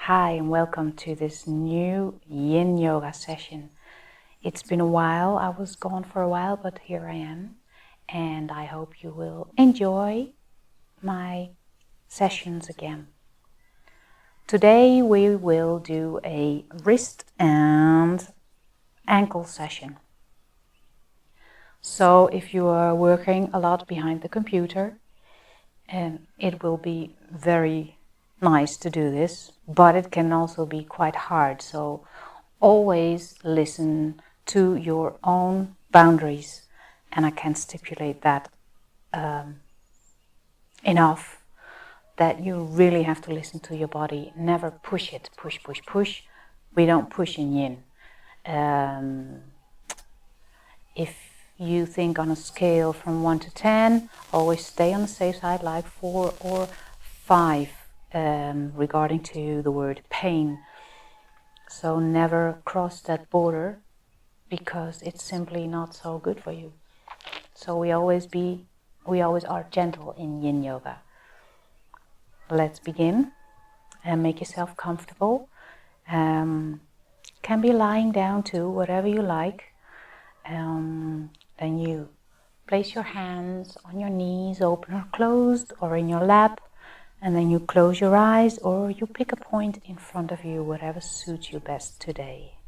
Hi and welcome to this new Yin Yoga session. It's been a while, I was gone for a while, but here I am, and I hope you will enjoy my sessions again. Today we will do a wrist and ankle session. So if you are working a lot behind the computer, it will be very nice to do this, but it can also be quite hard. So always listen to your own boundaries, and I can stipulate that enough that you really have to listen to your body. Never push it, push. We don't push in Yin. If you think on a scale from 1 to 10, always stay on the safe side, like 4 or 5 regarding to the word pain. So never cross that border, because it's simply not so good for you. So we always are gentle in Yin Yoga. Let's begin and make yourself comfortable. Can be lying down too, whatever you like. Then you place your hands on your knees, open or closed, or in your lap, and then you close your eyes, or you pick a point in front of you, whatever suits you best today.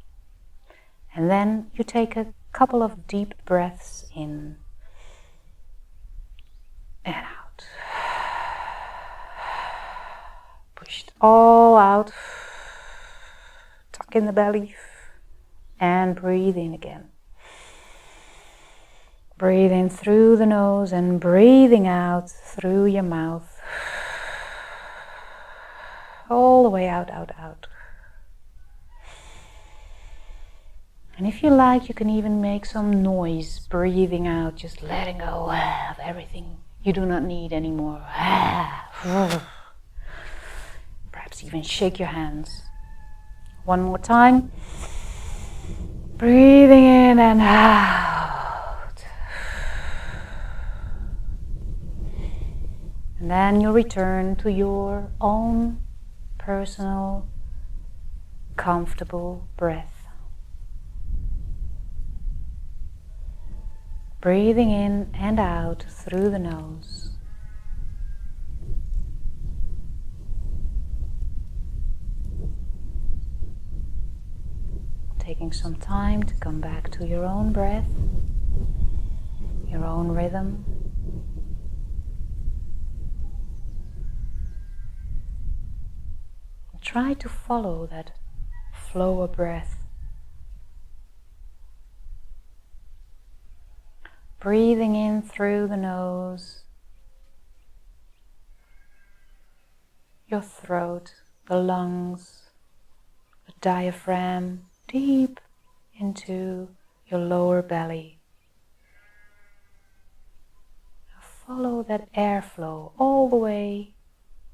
And then you take a couple of deep breaths in and out. Push it all out. Tuck in the belly and breathe in again. Breathe in through the nose and breathing out through your mouth. All the way out. And if you like, you can even make some noise breathing out, just letting go of everything you do not need anymore. Perhaps even shake your hands. One more time. Breathing in and out. And then you return to your own personal, comfortable breath. Breathing in and out through the nose. Taking some time to come back to your own breath, your own rhythm. Try to follow that flow of breath. Breathing in through the nose, your throat, the lungs, the diaphragm, deep into your lower belly. Follow that airflow all the way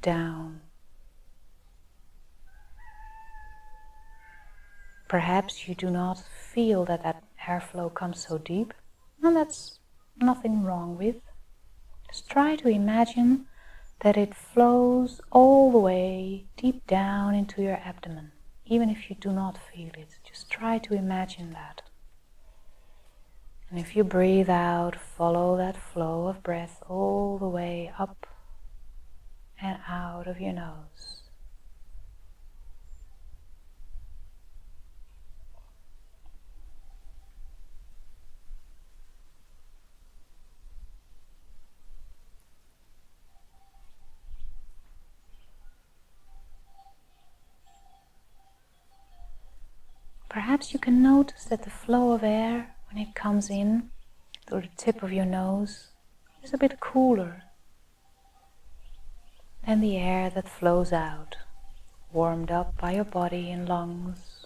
down. Perhaps you do not feel that airflow comes so deep, and that's nothing wrong with. Just try to imagine that it flows all the way deep down into your abdomen, even if you do not feel it. Just try to imagine that. And if you breathe out, follow that flow of breath all the way up and out of your nose. Perhaps you can notice that the flow of air, when it comes in through the tip of your nose, is a bit cooler than the air that flows out, warmed up by your body and lungs.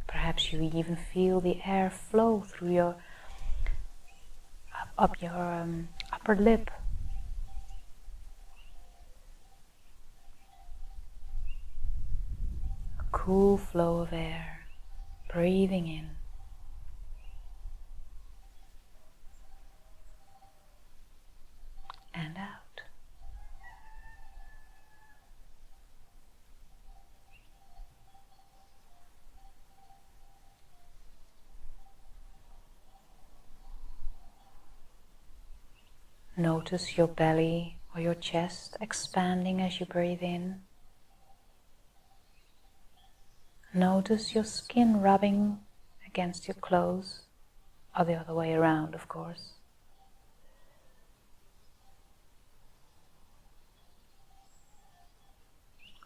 Perhaps you even feel the air flow through your up your upper lip. cool flow of air, breathing in and out. Notice your belly or your chest expanding as you breathe in. Notice your skin rubbing against your clothes, or the other way around, of course.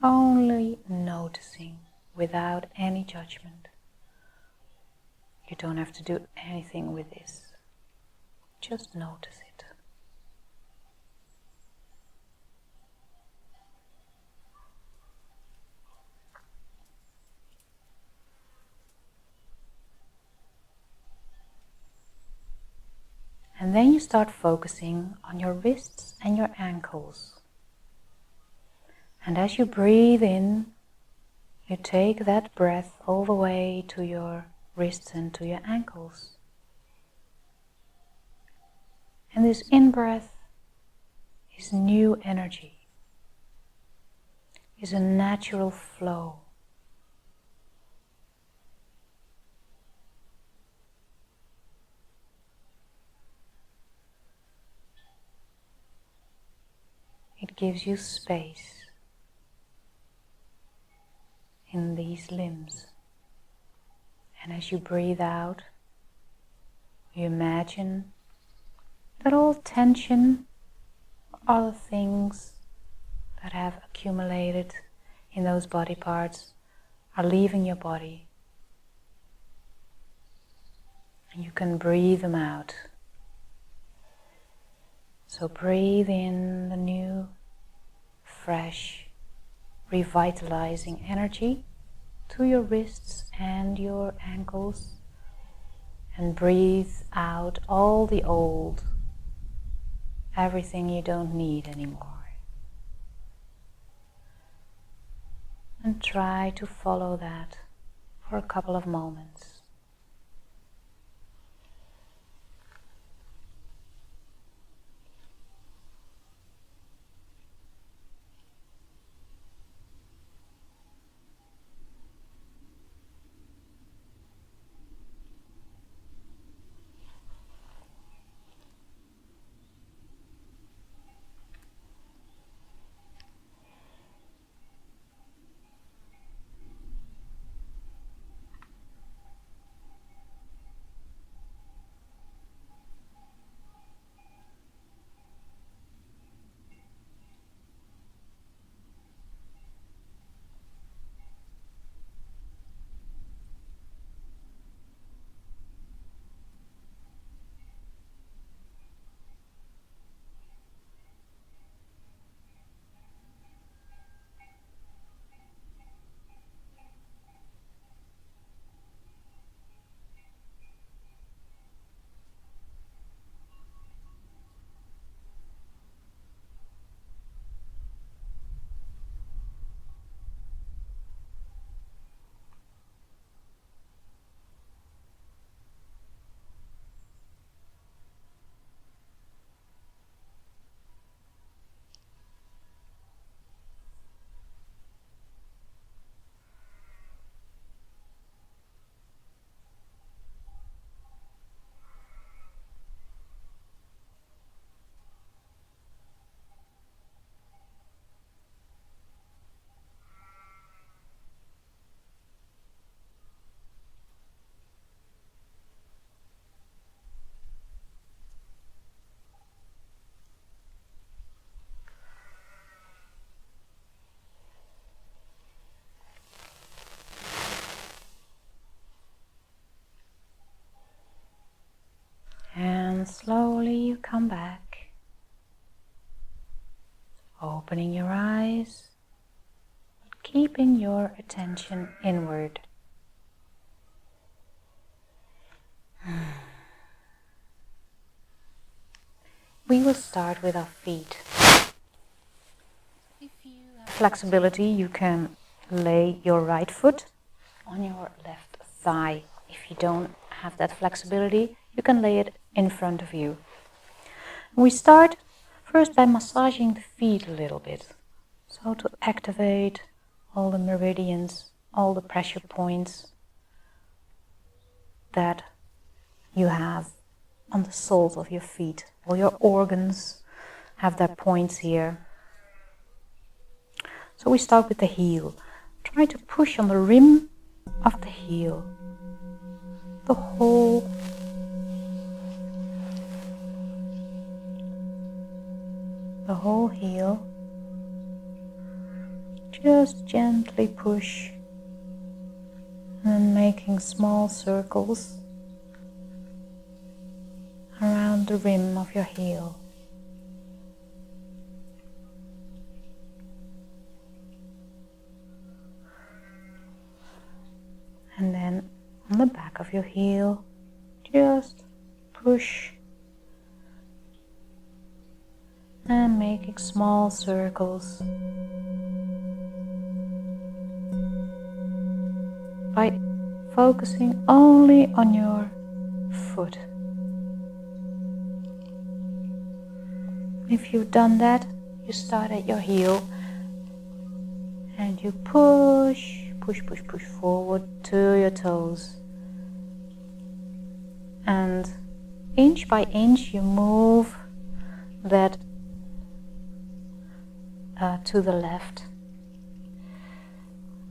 Only noticing without any judgment. You don't have to do anything with this. Just notice it. And then you start focusing on your wrists and your ankles. And as you breathe in, you take that breath all the way to your wrists and to your ankles. And this in-breath is new energy, is a natural flow. It gives you space in these limbs. And as you breathe out, you imagine that all tension, other things that have accumulated in those body parts are leaving your body. And you can breathe them out. So breathe in the new, fresh, revitalizing energy to your wrists and your ankles, and breathe out all the old, everything you don't need anymore. And try to follow that for a couple of moments. And slowly you come back, opening your eyes, keeping your attention inward. We will start with our feet. If you have flexibility, you can lay your right foot on your left thigh. If you don't have that flexibility, you can lay it in front of you. We start first by massaging the feet a little bit. So to activate all the meridians, all the pressure points that you have on the soles of your feet. All your organs have their points here. So we start with the heel. Try to push on the rim of the heel. The whole heel. Just gently push and making small circles around the rim of your heel. And then on the back of your heel, just push and making small circles by focusing only on your foot. If you've done that, you start at your heel and you push forward to your toes. And inch by inch you move that to the left.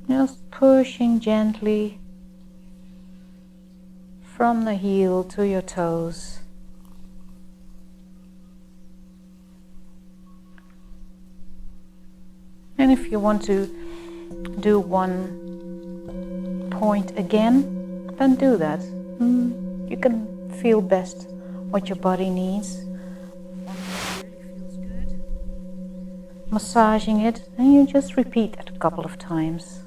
Just pushing gently from the heel to your toes. And if you want to do one point again, then do that. You can feel best what your body needs. One really feels good. Massaging it, and you just repeat that a couple of times.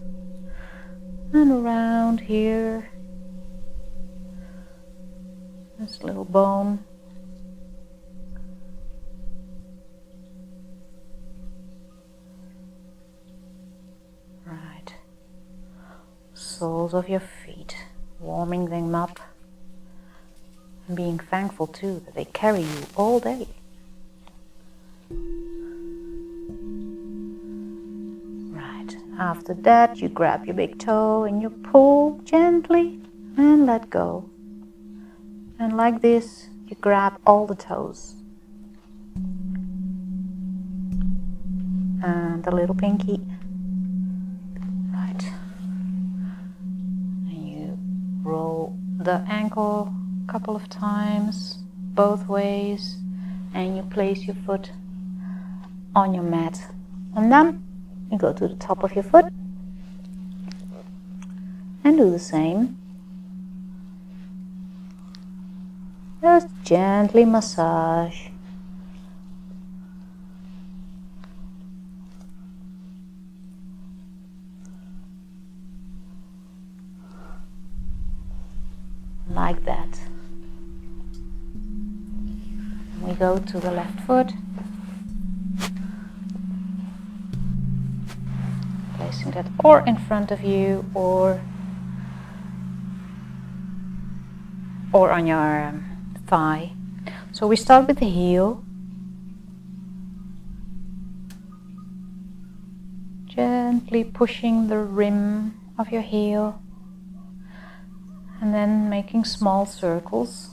And around here, this little bone. Right. Soles of your feet, warming them up. And being thankful too that they carry you all day. Right, after that you grab your big toe and you pull gently and let go. And like this, you grab all the toes. And the little pinky. Right. And you roll the ankle a couple of times, both ways, and you place your foot on your mat. And then you go to the top of your foot and do the same. Just gently massage. Like that. We go to the left foot. Placing that or in front of you or on your thigh. So we start with the heel. Gently pushing the rim of your heel. And then making small circles.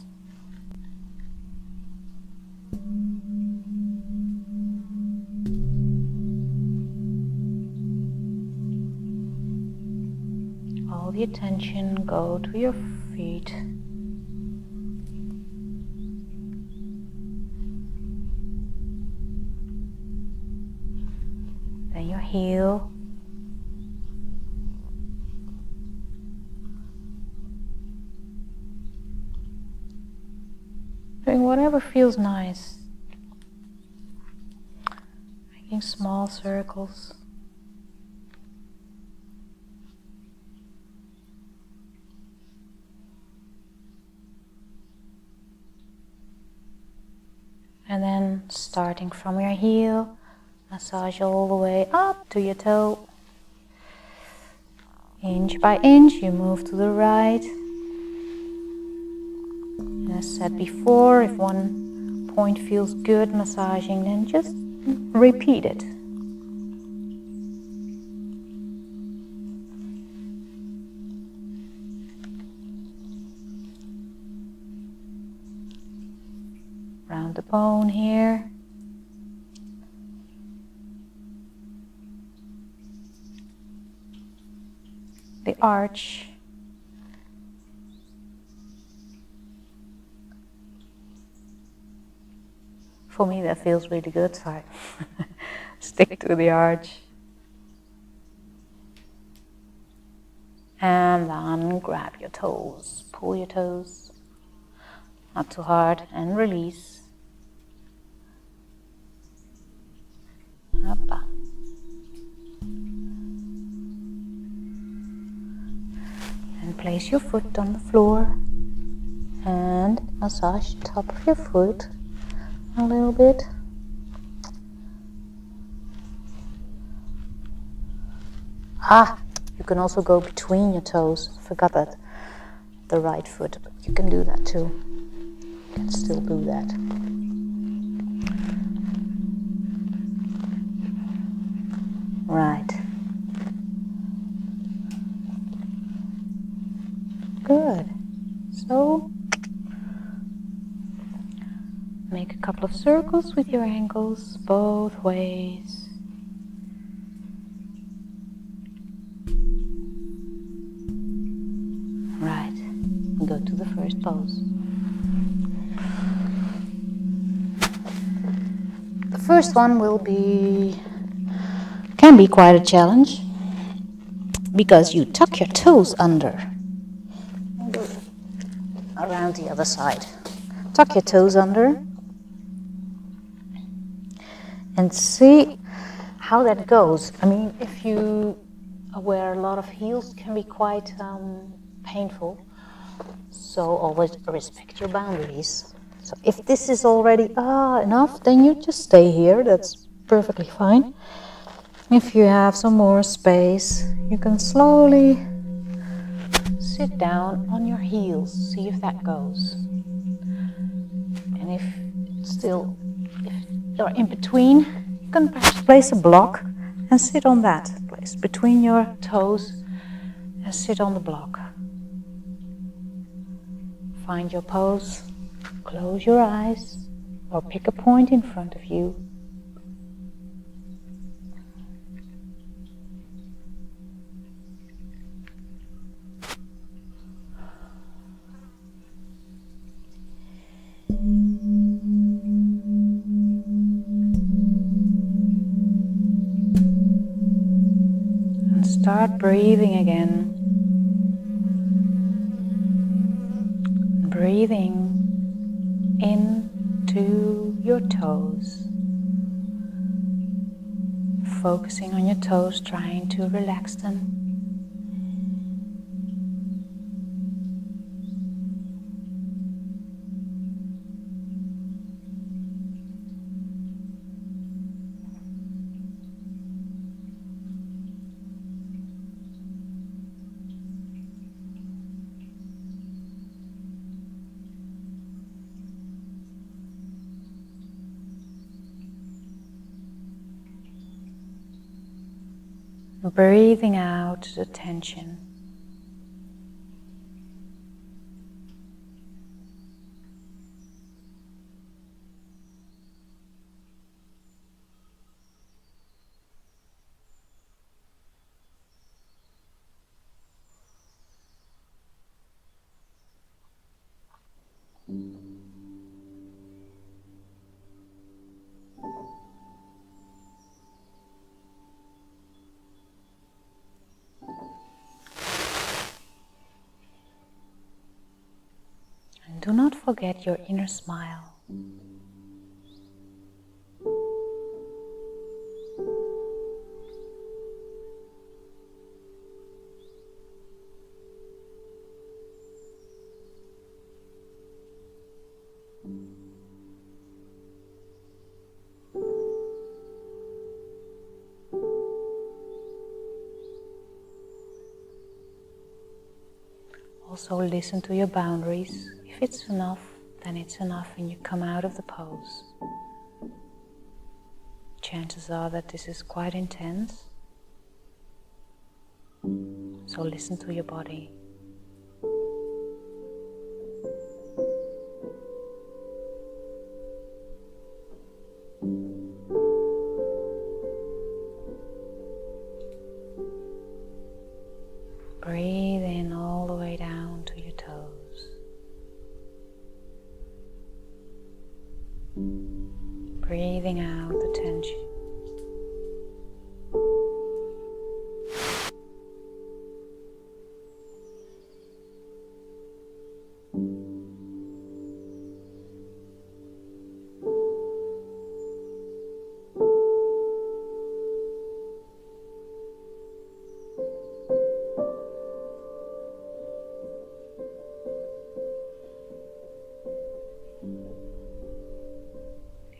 All the attention go to your feet. Then your heel. Doing whatever feels nice. Making small circles. And then starting from your heel, massage all the way up to your toe. Inch by inch you move to the right. As said before, if one point feels good massaging, then just repeat it. Round the bone here. The arch. For me that feels really good, so I stick to the arch. And then grab your toes, pull your toes, not too hard, and release. Hoppa. And place your foot on the floor and massage the top of your foot a little bit. You can also go between your toes. Forgot that. The right foot, but you can do that too. You can still do that. Right. Good. So, make a couple of circles with your ankles both ways. Right. And go to the first pose. The first one can be quite a challenge because you tuck your toes under. Around the other side. Tuck your toes under and see how that goes. I mean, if you wear a lot of heels, it can be quite painful. So always respect your boundaries. So if this is already enough, then you just stay here. That's perfectly fine. If you have some more space, you can slowly sit down on your heels. See if that goes. And if you're in between, you can perhaps place a block and sit on that. Place between your toes and sit on the block. Find your pose, close your eyes, or pick a point in front of you. And start breathing again. Breathing into your toes. Focusing on your toes, trying to relax them. Breathing out the tension. And do not forget your inner smile. Also listen to your boundaries. If it's enough, then it's enough and you come out of the pose. Chances are that this is quite intense. So listen to your body. Breathe in all the way down to your toes. Breathing out the tension.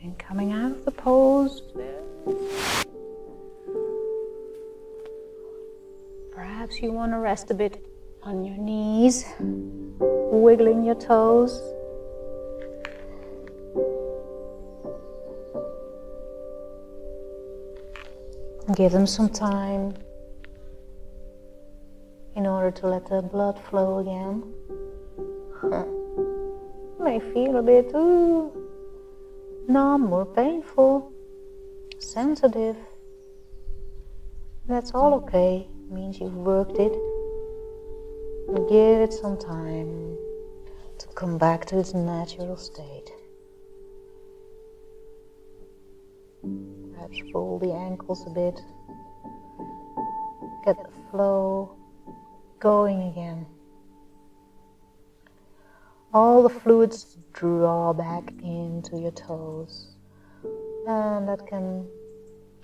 And coming out of the pose, perhaps you want to rest a bit on your knees, wiggling your toes. Give them some time in order to let the blood flow again. May feel a bit numb or painful, sensitive. That's all okay. It means you've worked it. Give it some time to come back to its natural state. Perhaps roll the ankles a bit. Get the flow going again. All the fluids draw back into your toes, and that can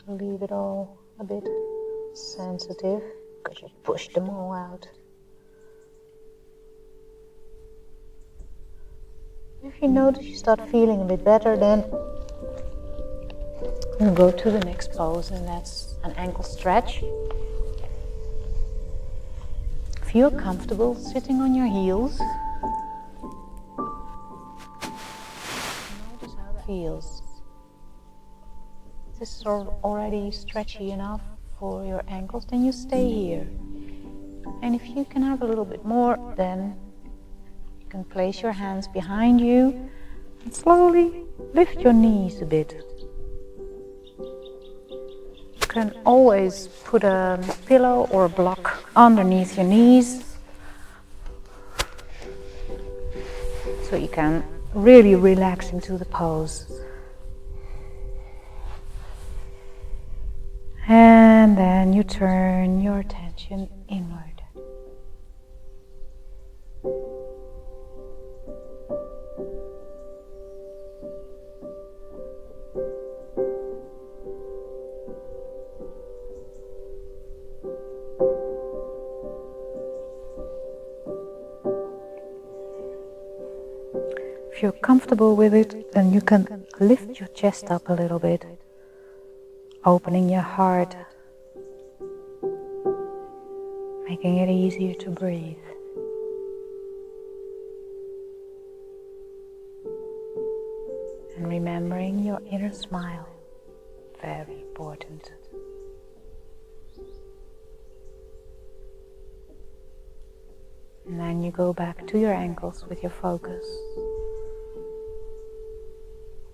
leave it all a bit sensitive because you pushed them all out. If you notice you start feeling a bit better, then you go to the next pose, and that's an ankle stretch. If you're comfortable sitting on your heels, notice how that feels. If this is already stretchy enough for your ankles, then you stay here. And if you can have a little bit more, then you can place your hands behind you and slowly lift your knees a bit. You can always put a pillow or a block underneath your knees, so you can really relax into the pose. And then you turn your attention inward. If you're comfortable with it, then you can lift your chest up a little bit, opening your heart, making it easier to breathe. And remembering your inner smile, very important. And then you go back to your ankles with your focus.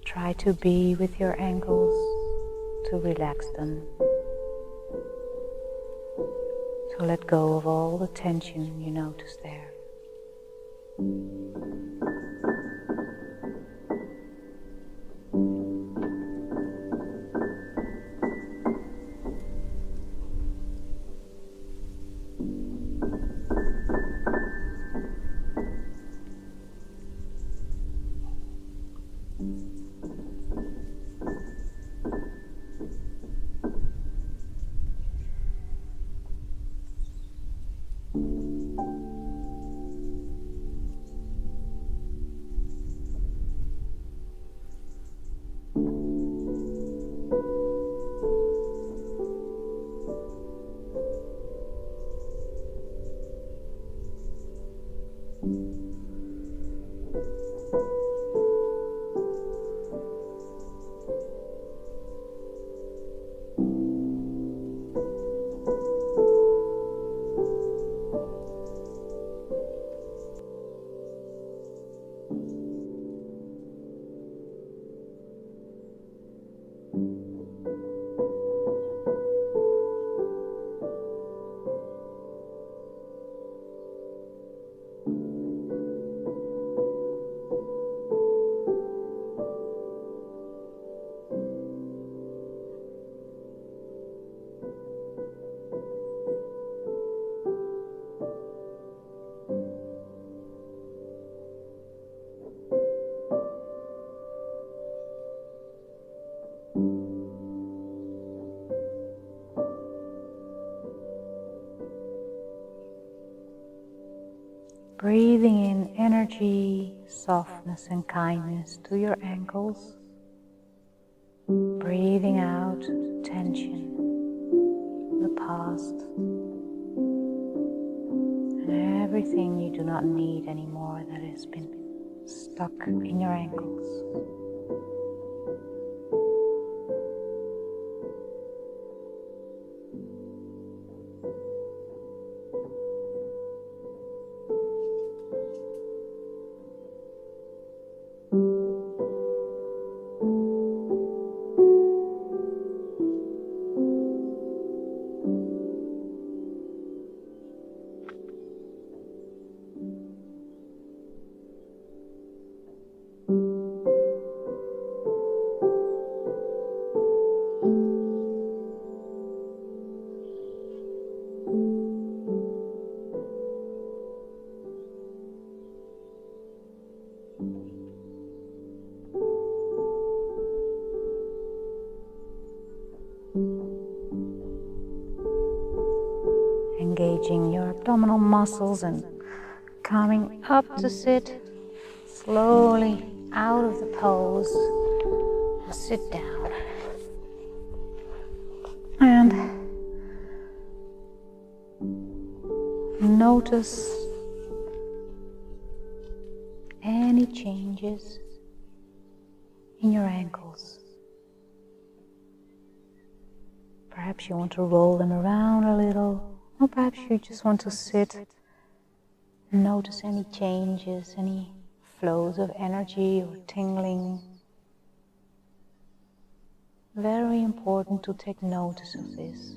Try to be with your ankles, to relax them, to let go of all the tension you notice there. Breathing in energy, softness and kindness to your ankles. Breathing out tension, the past, and everything you do not need anymore that has been stuck in your ankles. Engaging your abdominal muscles and coming up to sit slowly out of the pose. Sit down and notice any changes in your ankles. Perhaps you want to roll them around a little, or perhaps you just want to sit and notice any changes, any flows of energy or tingling. Very important to take notice of this.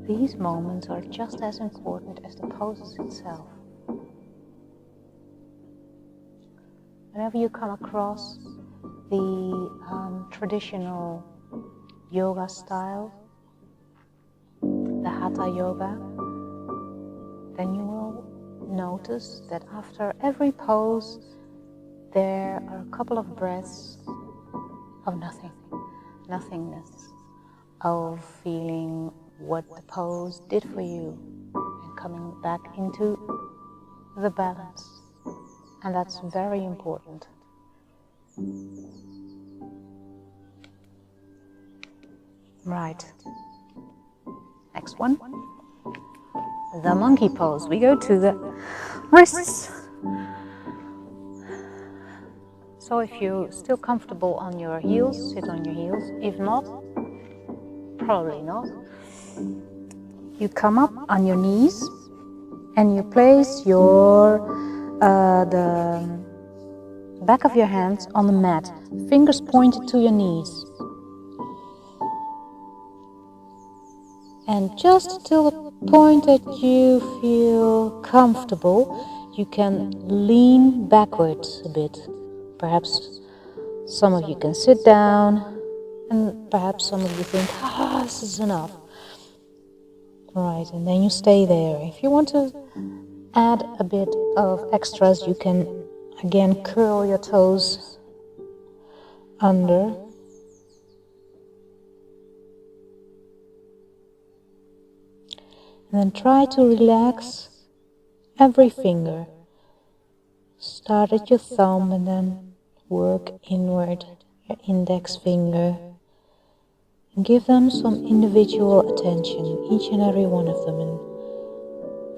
These moments are just as important as the poses itself. Whenever you come across the traditional yoga style, the Hatha yoga, then you will notice that after every pose there are a couple of breaths of nothingness, of feeling what the pose did for you and coming back into the balance. And that's very important. Right. Next one. The monkey pose. We go to the wrists. So if you're still comfortable on your heels, sit on your heels. If not, probably not. You come up on your knees and you place the back of your hands on the mat, fingers pointed to your knees. And just till the point that you feel comfortable, you can lean backwards a bit. Perhaps some of you can sit down, and perhaps some of you think, this is enough. Right, and then you stay there. If you want to add a bit of extras, you can again curl your toes under. And then try to relax every finger. Start at your thumb and then work inward, your index finger. And give them some individual attention, each and every one of them, and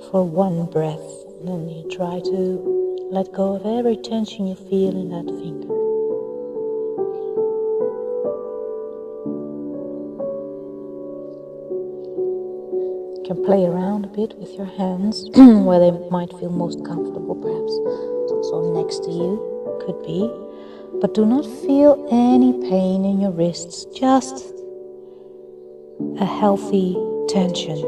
for one breath. And then you try to let go of every tension you feel in that finger. You can play around a bit with your hands where they might feel most comfortable, perhaps. It's also next to you, could be. But do not feel any pain in your wrists, just a healthy tension.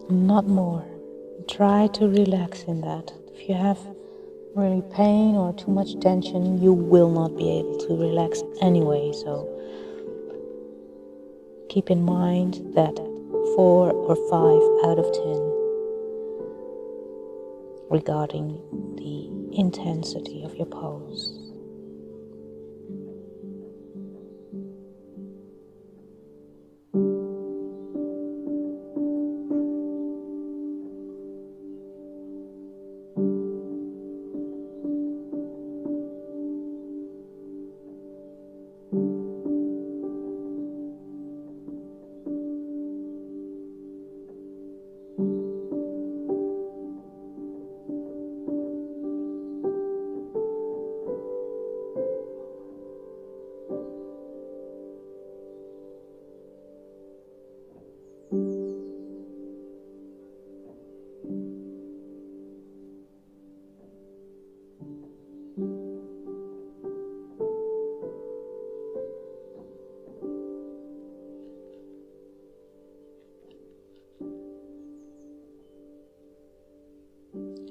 Not more. Try to relax in that. If you have really pain or too much tension, you will not be able to relax anyway, so keep in mind that 4 or 5 out of 10 regarding the intensity of your pose.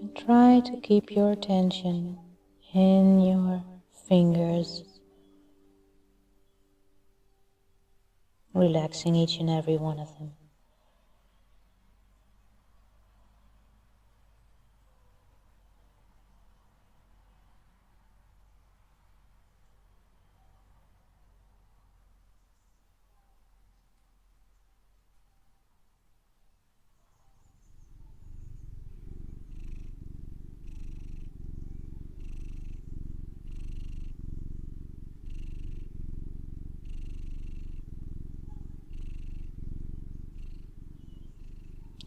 And try to keep your attention in your fingers, relaxing each and every one of them.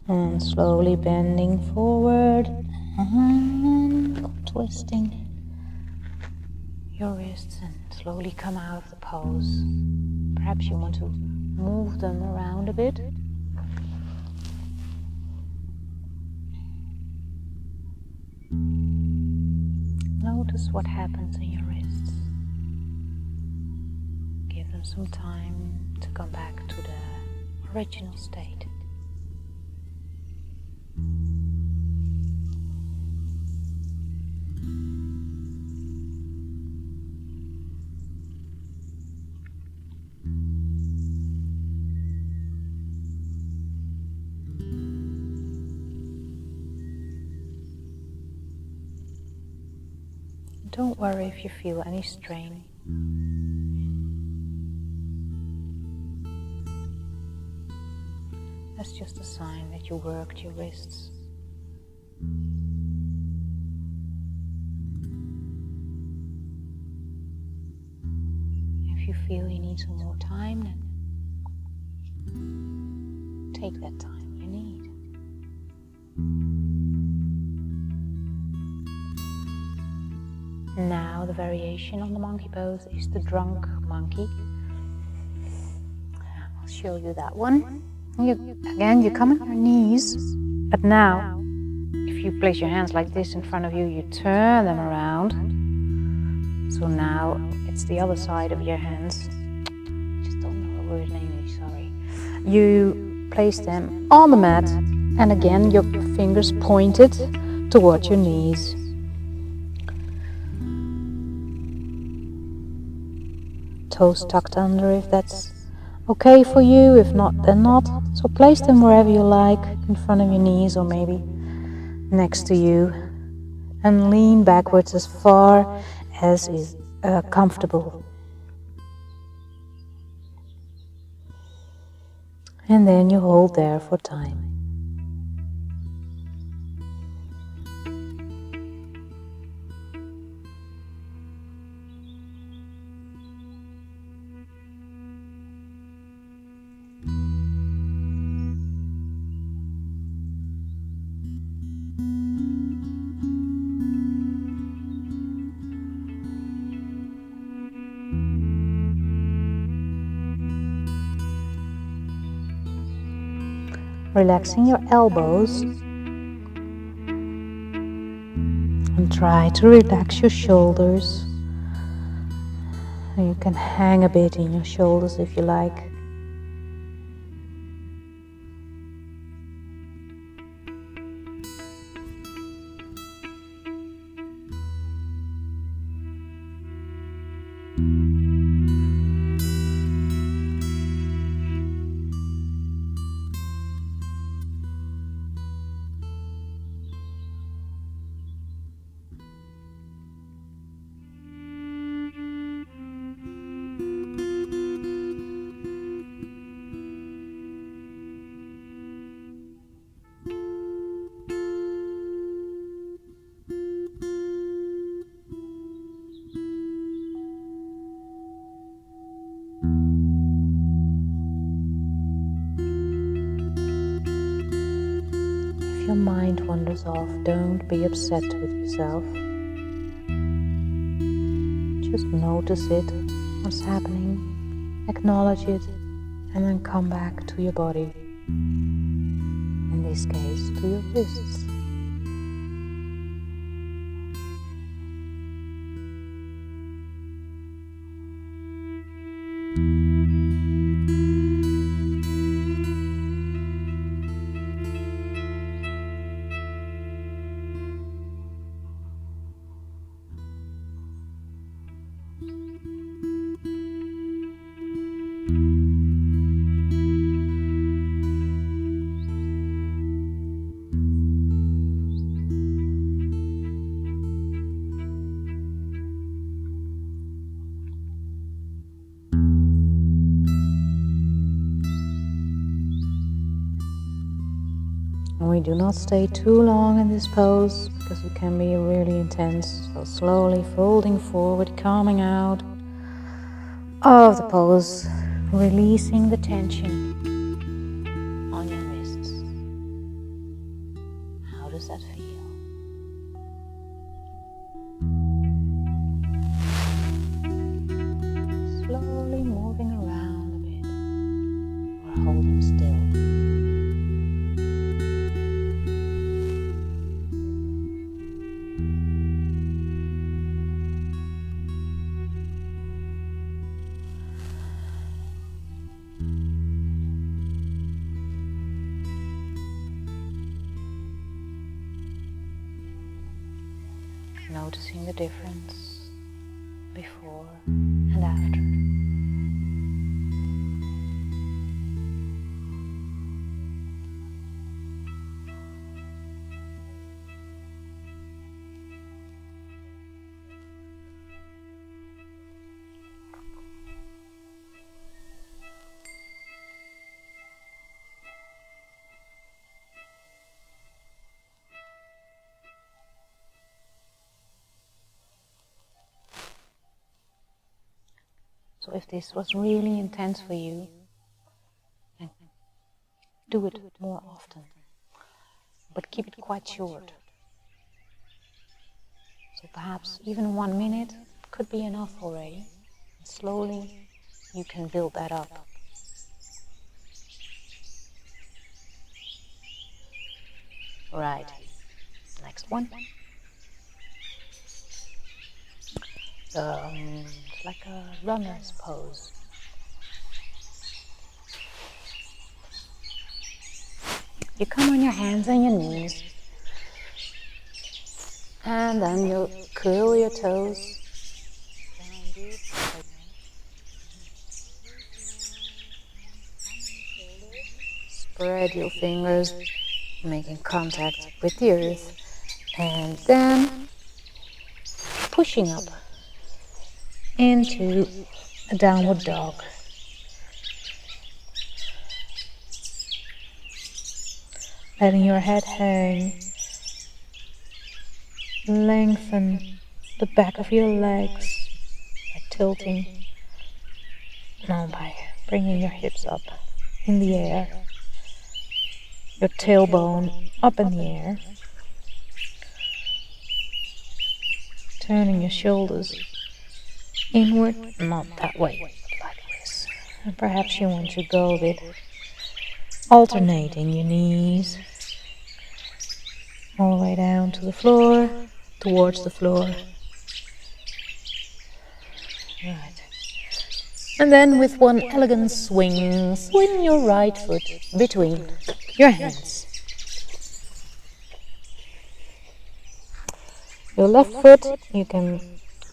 And slowly bending forward and twisting your wrists and slowly come out of the pose. Perhaps you want to move them around a bit. Notice what happens in your wrists. Give them some time to come back to the original state. Don't worry if you feel any strain. That's just a sign that you worked your wrists. If you feel you need some more time, then take that time you need. Now the variation on the monkey pose is the drunk monkey. I'll show you that one. You come on your knees, but now if you place your hands like this in front of you, you turn them around. So now it's the other side of your hands. Just don't know the word in English, sorry. You place them on the mat, and again your fingers pointed toward your knees. Toes tucked under if that's okay for you, if not then not. So place them wherever you like, in front of your knees or maybe next to you, and lean backwards as far as is comfortable. And then you hold there for time. Relaxing your elbows, and try to relax your shoulders. You can hang a bit in your shoulders if you like. If your mind wanders off, don't be upset with yourself. Just notice it, what's happening, acknowledge it, and then come back to your body. In this case to your wrists. And we do not stay too long in this pose because it can be really intense. So slowly folding forward, coming out of the pose, releasing the tension on your wrists. How does that feel? Slowly moving around a bit or holding still. Noticing the difference before and after. So if this was really intense for you, then do it more often, but keep it quite short. So perhaps even 1 minute could be enough already. And slowly you can build that up. Right, next one. It's like a runner's pose. You come on your hands and your knees, and then you curl your toes. Spread your fingers, making contact with the earth, and then pushing up into a downward dog. Letting your head hang, lengthen the back of your legs by tilting, by bringing your hips up in the air, your tailbone up in the air, turning your shoulders inward, not that way, but like this. And perhaps you want to go a bit alternating your knees all the way down to the floor, towards the floor. Right. And then with one elegant swing, swing your right foot between your hands. Your left foot, you can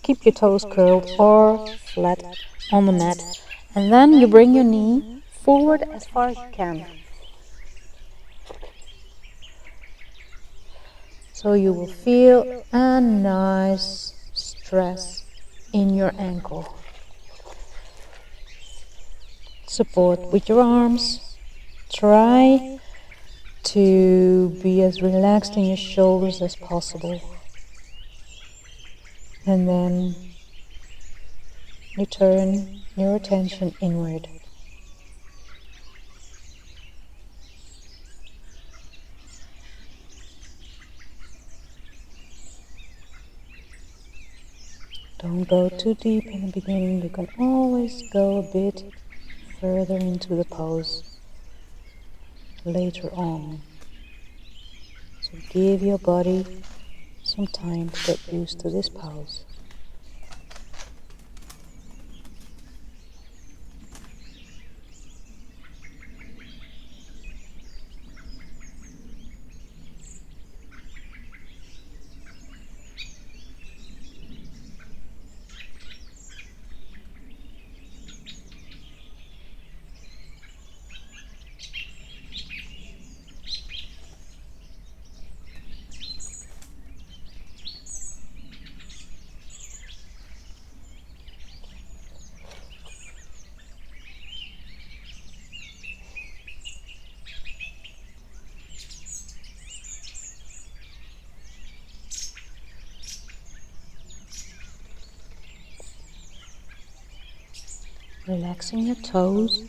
keep your toes curled or flat on the mat. And then you bring your knee forward as far as you can. So you will feel a nice stress in your ankle. Support with your arms. Try to be as relaxed in your shoulders as possible. And then you turn your attention inward. Don't go too deep in the beginning. You can always go a bit further into the pose later on. So give your body some time to get used to this pose. Relaxing your toes.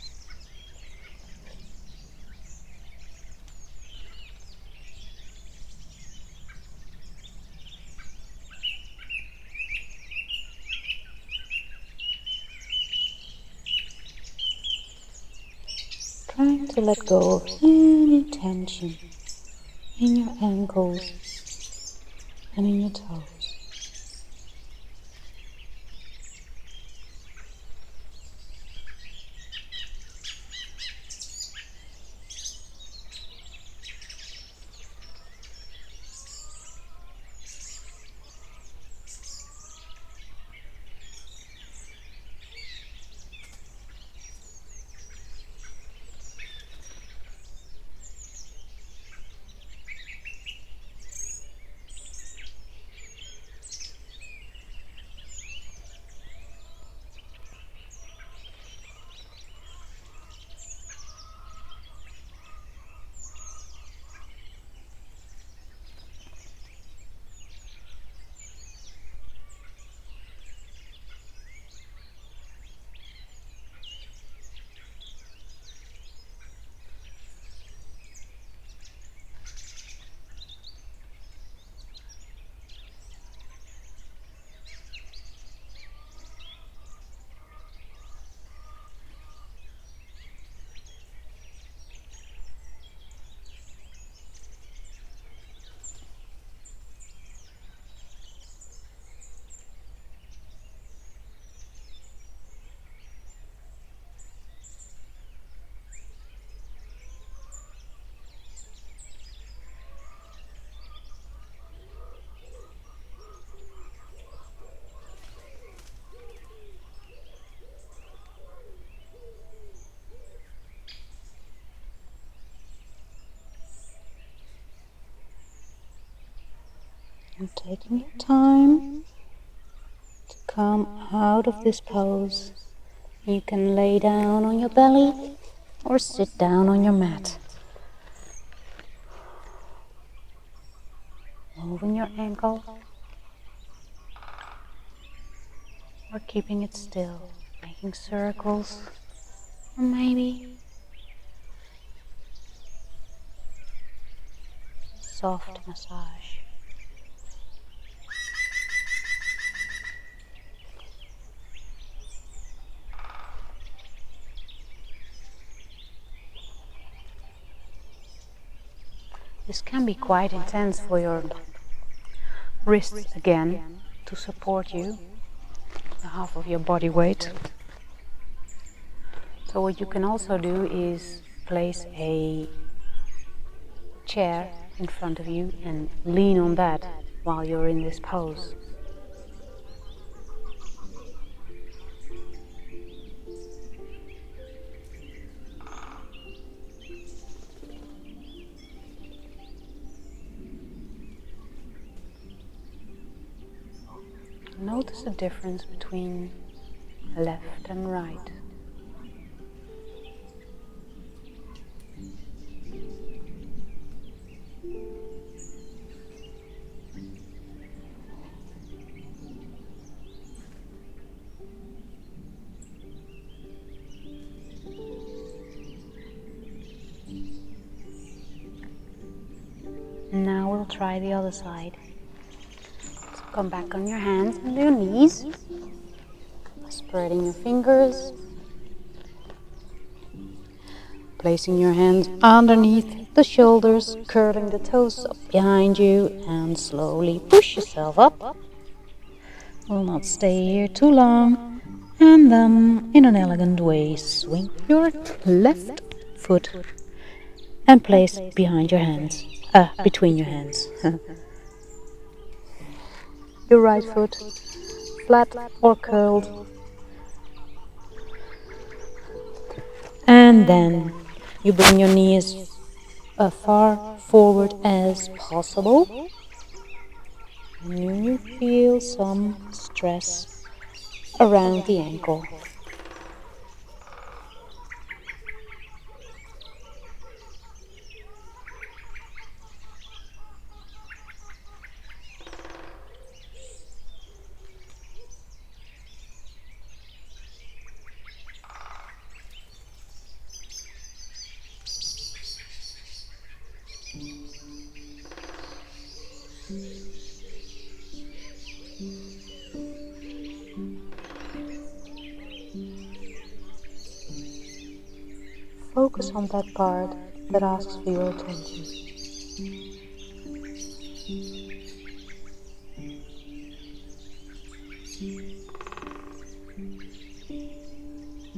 Trying to let go of any tension in your ankles and in your toes. And taking your time to come out of this pose. You can lay down on your belly or sit down on your mat. Moving your ankle or keeping it still, making circles, or maybe soft massage. This can be quite intense for your wrists again to support you, the half of your body weight. So what you can also do is place a chair in front of you and lean on that while you're in this pose. Notice the difference between left and right. Now we'll try the other side. So come back on your hands and your knees, spreading your fingers. Placing your hands underneath the shoulders, curling the toes up behind you, and slowly push yourself up. Will not stay here too long. And then, in an elegant way, swing your left foot and place behind your hands, between your hands. Your right foot flat or curled. And then you bring your knees as far forward as possible. And you feel some stress around the ankle. Focus on that part that asks for your attention.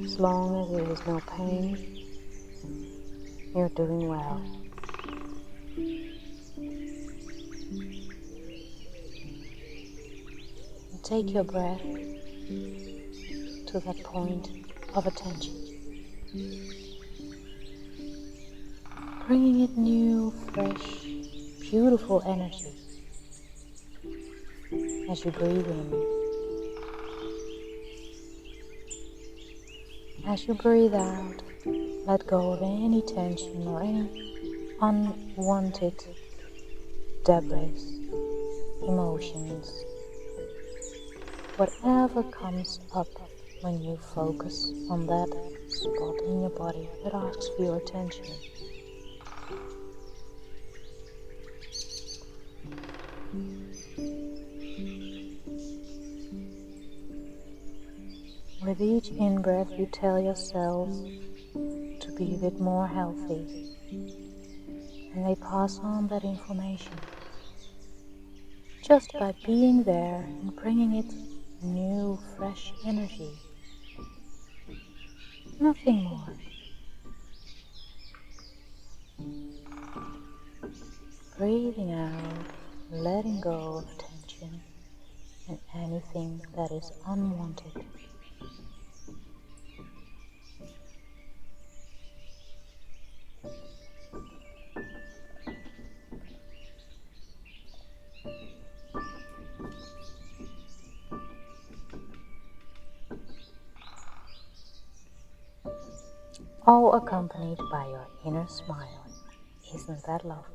As long as there is no pain, you're doing well. And take your breath to that point of attention, bringing it new, fresh, beautiful energy as you breathe in. As you breathe out, let go of any tension or any unwanted debris, emotions, whatever comes up when you focus on that spot in your body that asks for your attention. With each in-breath, you tell yourself to be a bit more healthy, and they pass on that information just by being there and bringing it new, fresh energy. Nothing more. Breathing out, letting go of tension and anything that is unwanted. All accompanied by your inner smile. Isn't that lovely?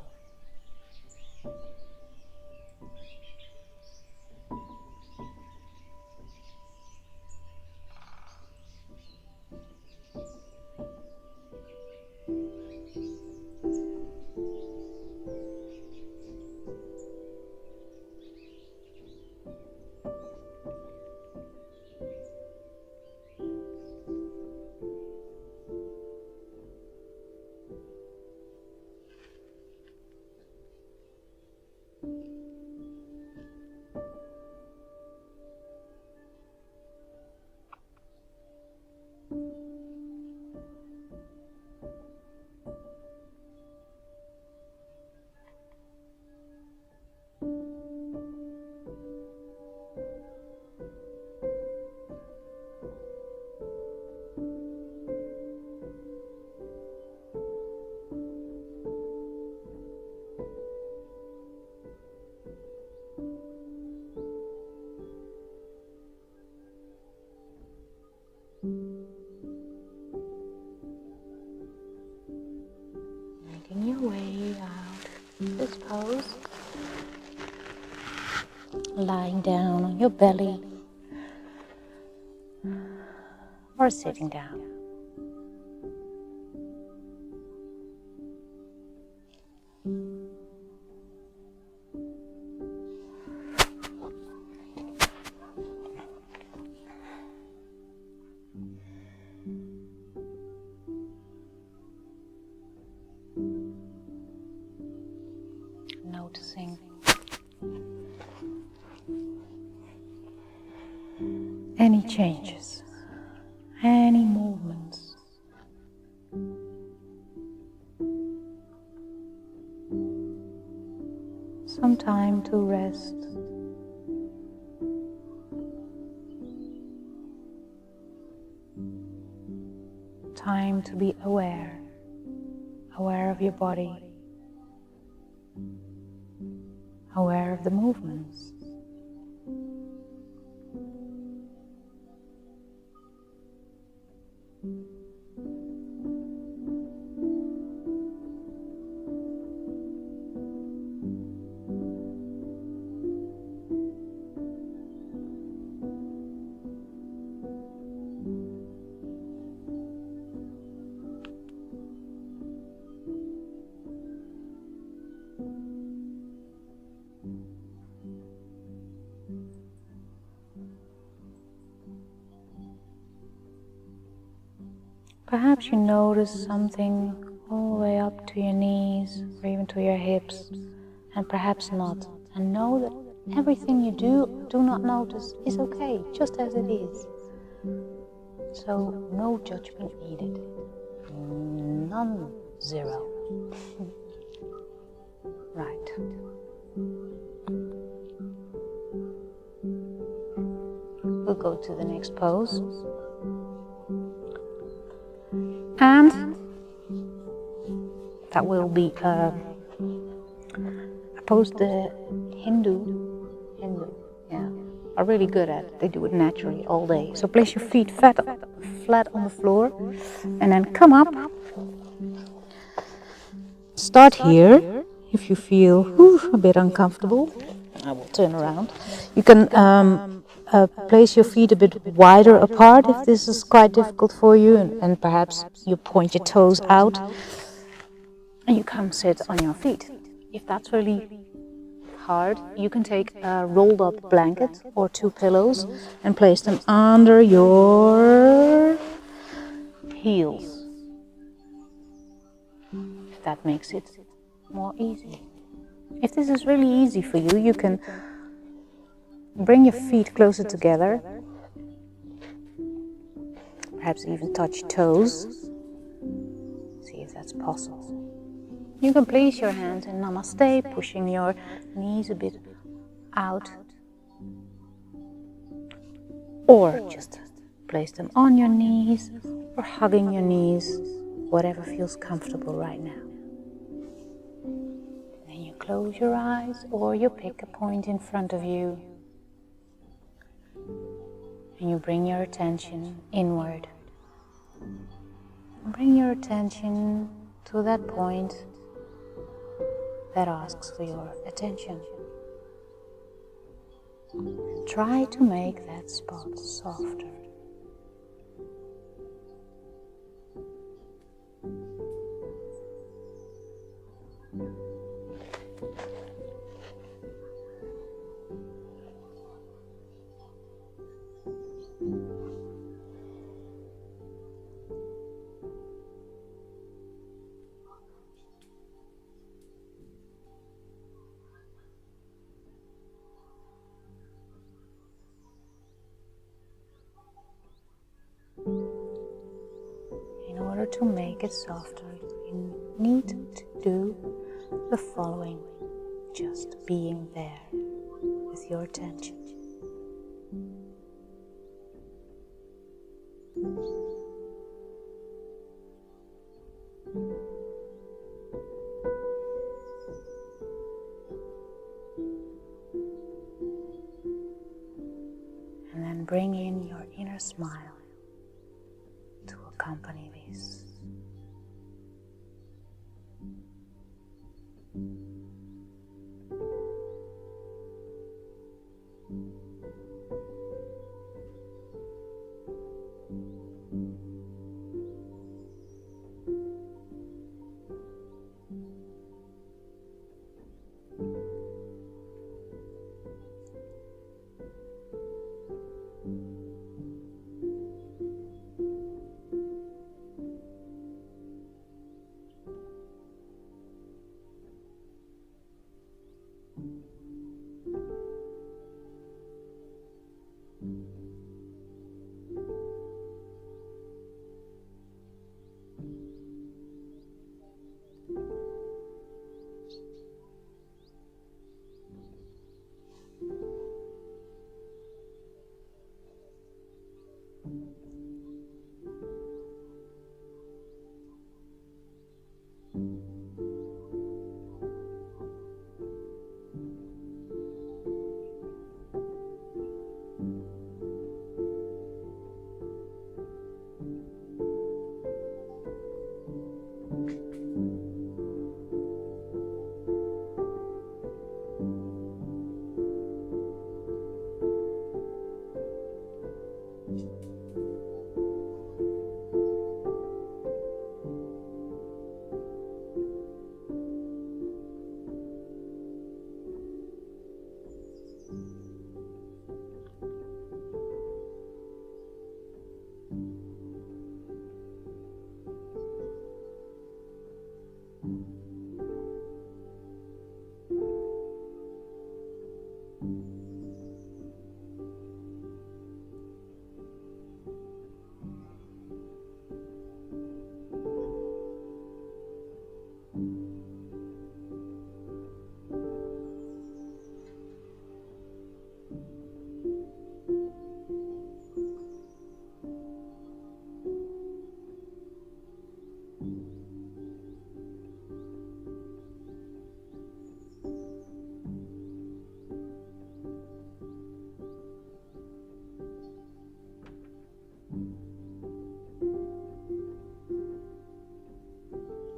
Making your way out of this pose, lying down on your belly or sitting down. noticing any changes, any movements. Some time to rest. Time to be aware of your body, aware of the movements. Perhaps you notice something all the way up to your knees or even to your hips, and perhaps not. And know that everything you do not notice is okay, just as it is. So no judgment needed. None, zero. Right. We'll go to the next pose. And that will be a pose the Hindu, are really good at. They do it naturally all day. So place your feet flat on the floor and then come up. Start here. If you feel a bit uncomfortable, I will turn around. You can place your feet a bit wider apart if this is quite difficult for you, and perhaps you point your toes out and you come sit on your feet. If that's really hard, you can take a rolled up blanket or 2 pillows and place them under your heels, if that makes it more easy. If this is really easy for you, you can bring your feet closer together, perhaps even touch toes. See if that's possible. You can place your hands in Namaste, pushing your knees a bit out, or just place them on your knees or hugging your knees, whatever feels comfortable right now. Then you close your eyes or you pick a point in front of you and you bring your attention inward. Bring your attention to that point that asks for your attention. Try to make that spot softer. In order to make it softer, you need to do the following: just being there with your attention. And then bring in your inner smile to accompany this.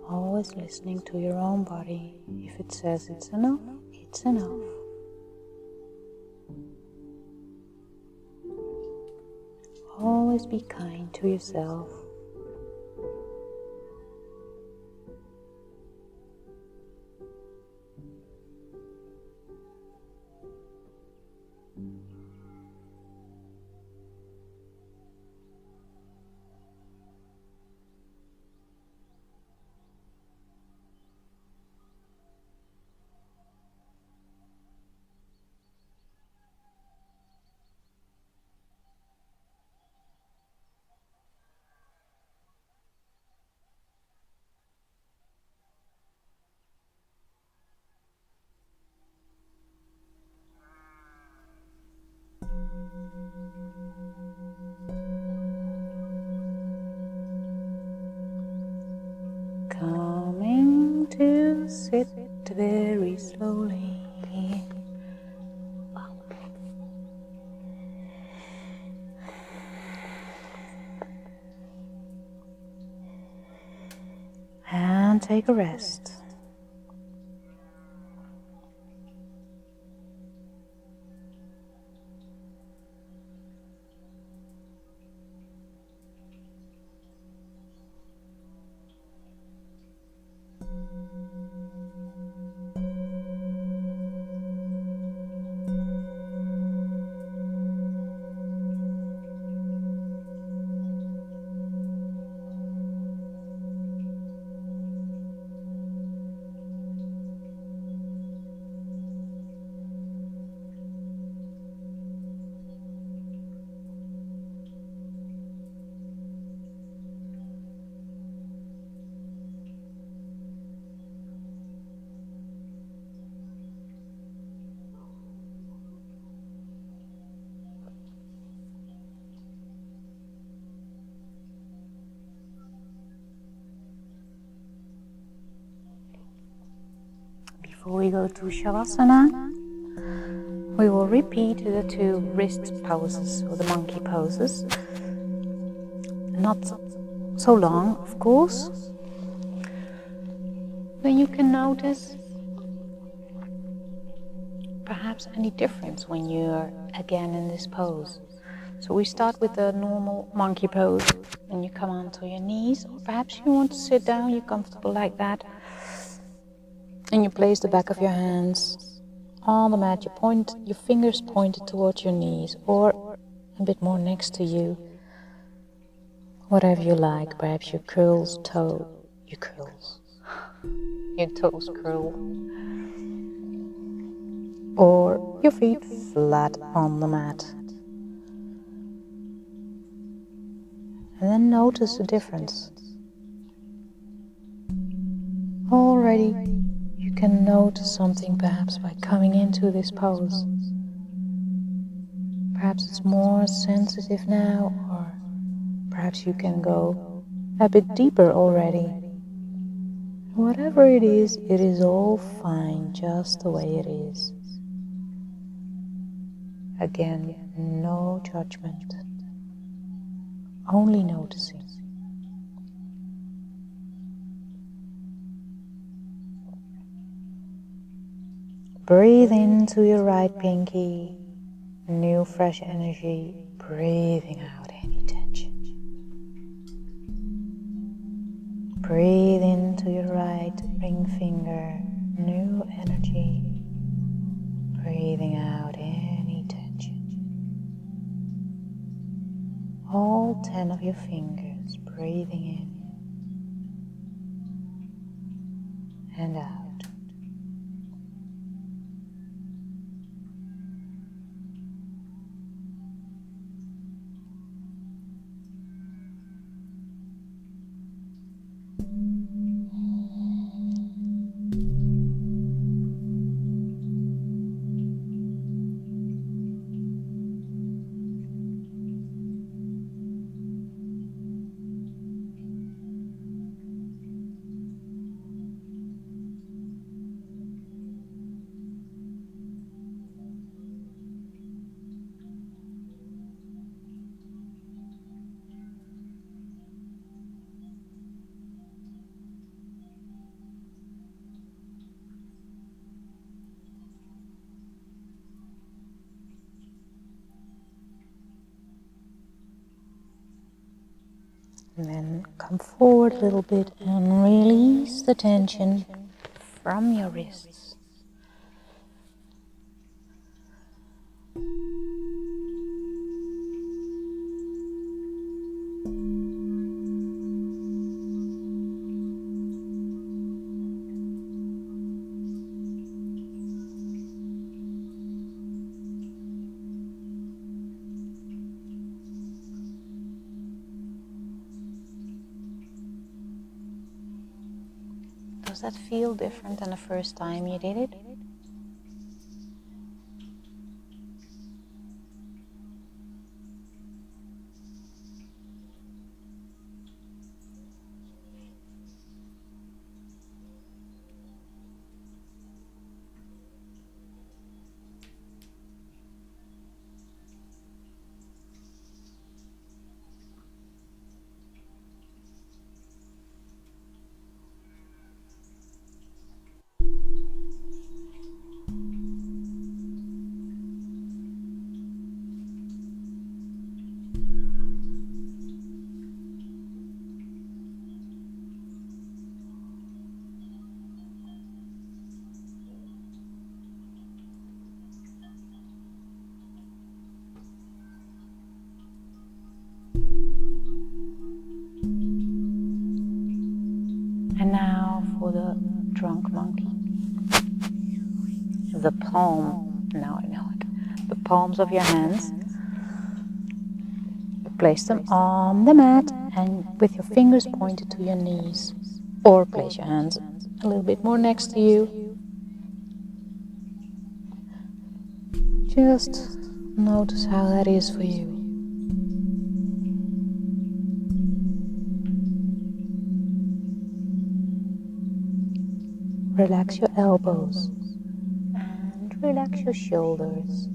Always listening to your own body. If it says it's enough, it's enough. Always be kind to yourself. Coming to sit very slowly. And take a rest. Before we go to Shavasana, we will repeat the 2 wrist poses, or the monkey poses. Not so long, of course. But you can notice perhaps any difference when you're again in this pose. So we start with the normal monkey pose, and you come onto your knees, or perhaps you want to sit down, you're comfortable like that. And you place the back of your hands on the mat. You point your fingers pointed towards your knees, or a bit more next to you. Whatever you like. Perhaps your toes curl. Or your feet flat on the mat. And then notice the difference. Already you can notice something perhaps by coming into this pose. Perhaps it's more sensitive now, or perhaps you can go a bit deeper already. Whatever it is all fine just the way it is. Again, no judgment, only noticing. Breathe into your right pinky, new fresh energy, breathing out any tension. Breathe into your right ring finger, new energy, breathing out all 10 of your fingers, breathing in and out. And then come forward a little bit and release the tension from your wrists. Does that feel different than the first time you did it? And now for the drunk monkey. The palm, now I know it, the palms of your hands. Place them on the mat and with your fingers pointed to your knees. Or place your hands a little bit more next to you. Just notice how that is for you. Relax your elbows and relax your shoulders.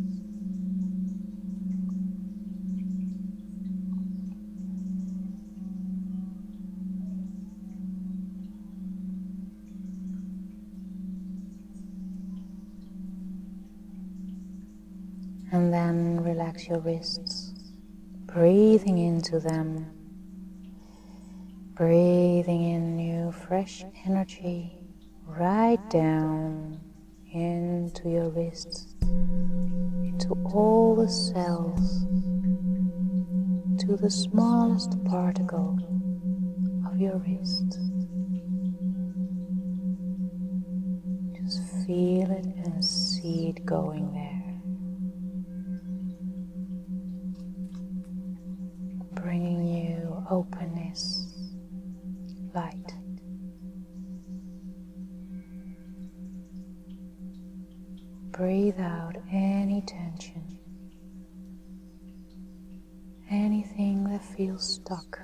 And then relax your wrists, breathing into them, breathing in new fresh energy right down into your wrists, into all the cells, to the smallest particle of your wrist. Just feel it and see it going there. Bringing you openness, light. Breathe out any tension, anything that feels stuck,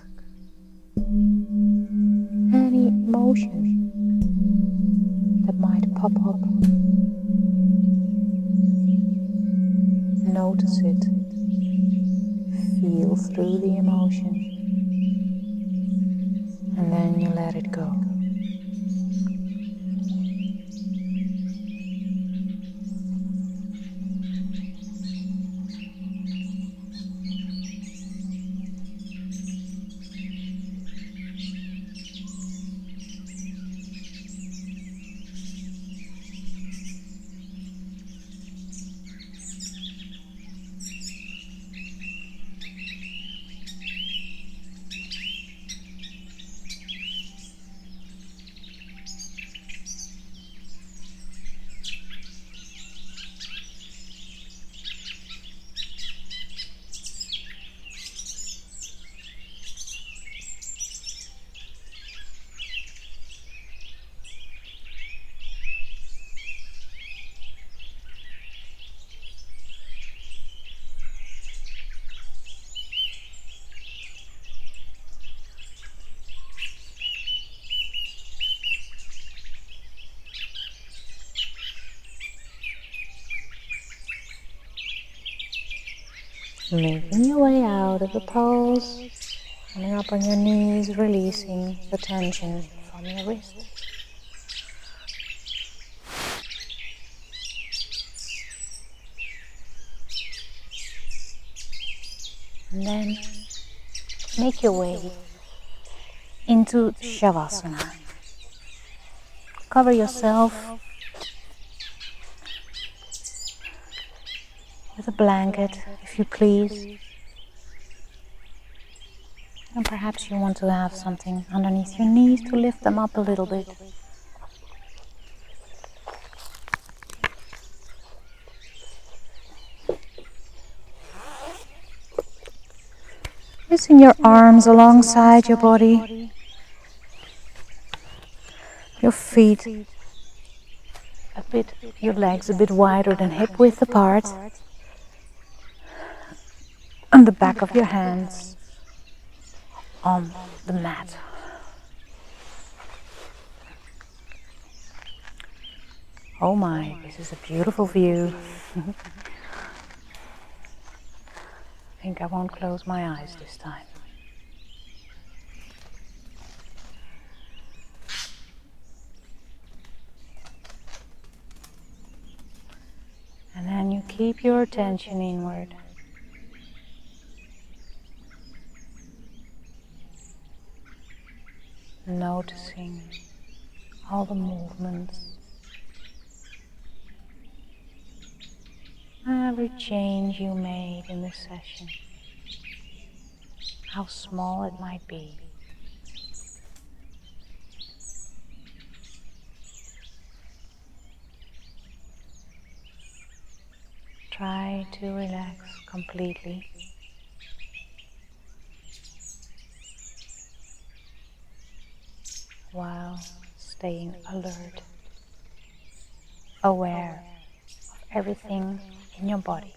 any emotion that might pop up. Notice it. Feel through the emotion, and then you let it go. Making your way out of the pose, coming up on your knees, releasing the tension from your wrist. And then make your way into Shavasana. Cover yourself with a blanket, if you please. And perhaps you want to have something underneath your knees to lift them up a little bit. Placing your arms alongside your body, your feet your legs a bit wider than hip width apart, and the back of your hands on the mat. Oh my, this is a beautiful view. I think I won't close my eyes this time. And then you keep your attention inward. Noticing all the movements, every change you made in this session, how small it might be. Try to relax completely. While staying alert, aware of everything in your body.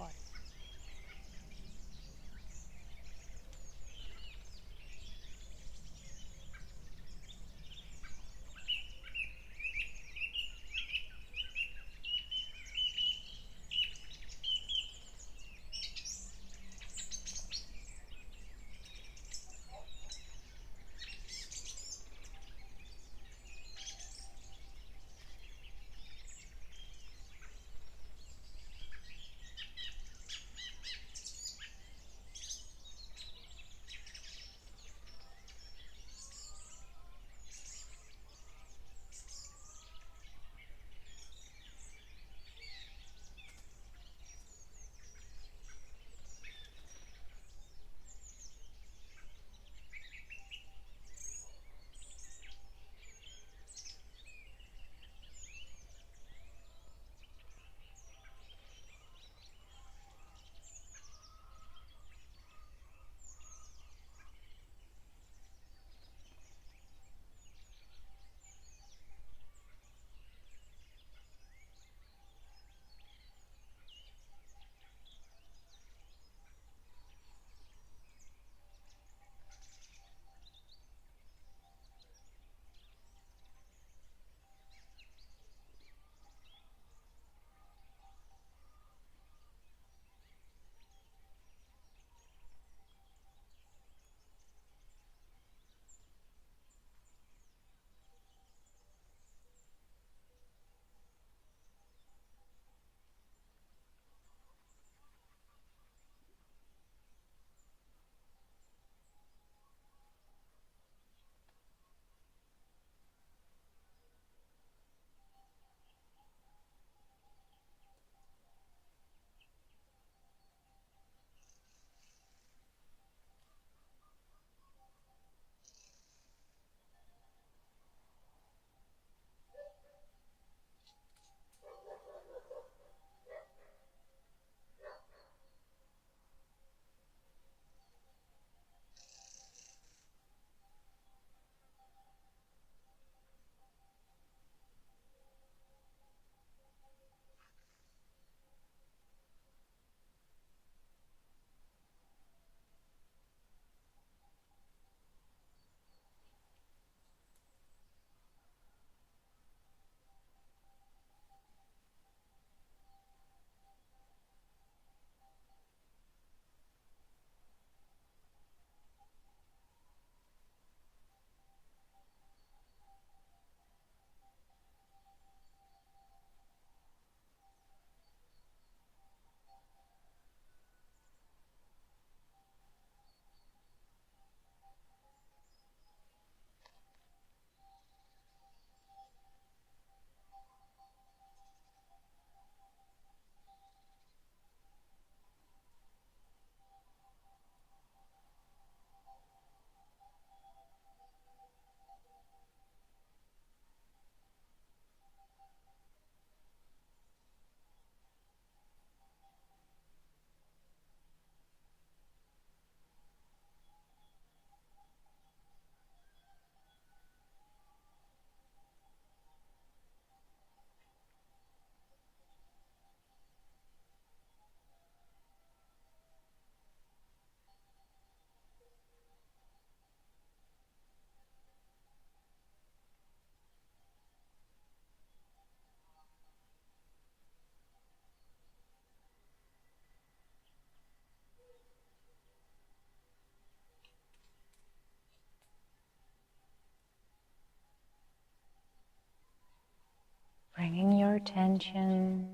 attention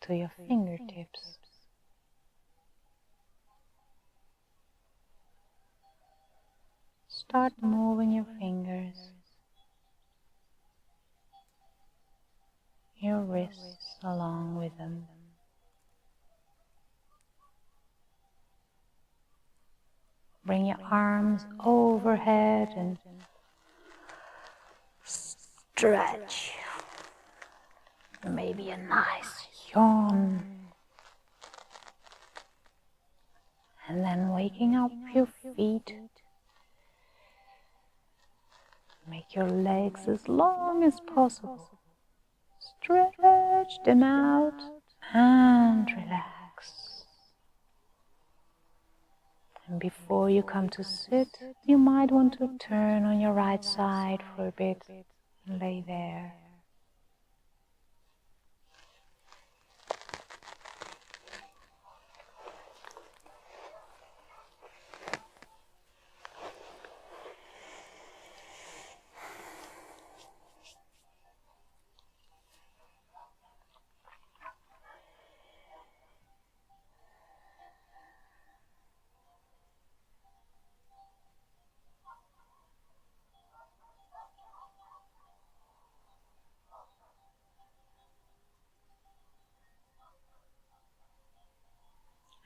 to your fingertips. Start moving your fingers, your wrists along with them. Bring your arms overhead and stretch. Maybe a nice yawn. And then waking up your feet. Make your legs as long as possible. Stretch them out and relax. And before you come to sit, you might want to turn on your right side for a bit and lay there.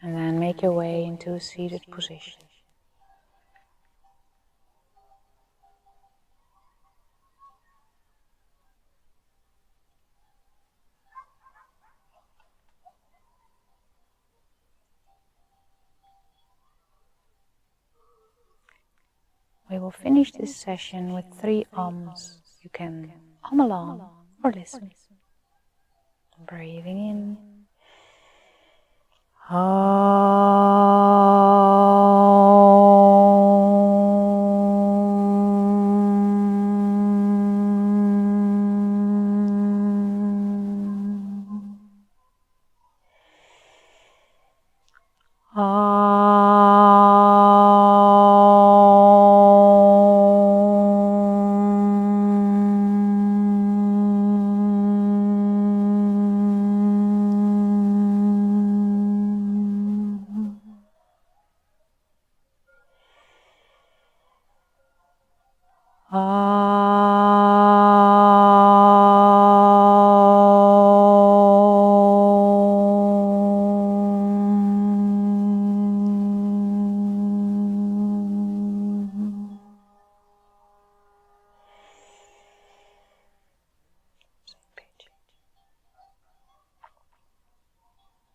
And then make your way into a seated position. We will finish this session with 3 ums. You can hum along or listen. Breathing in.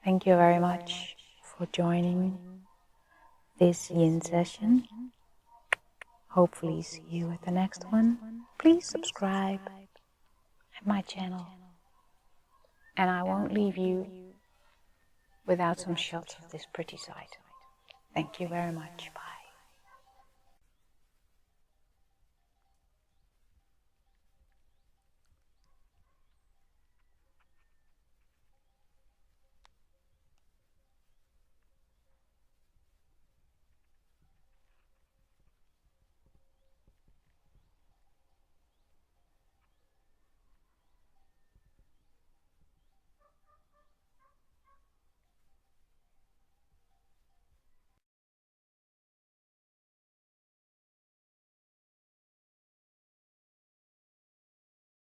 Thank you very much for joining this Yin session. Hopefully see you at the next one. Please subscribe at my channel. And I won't leave you without some shots of this pretty sight. Thank you very much. Bye.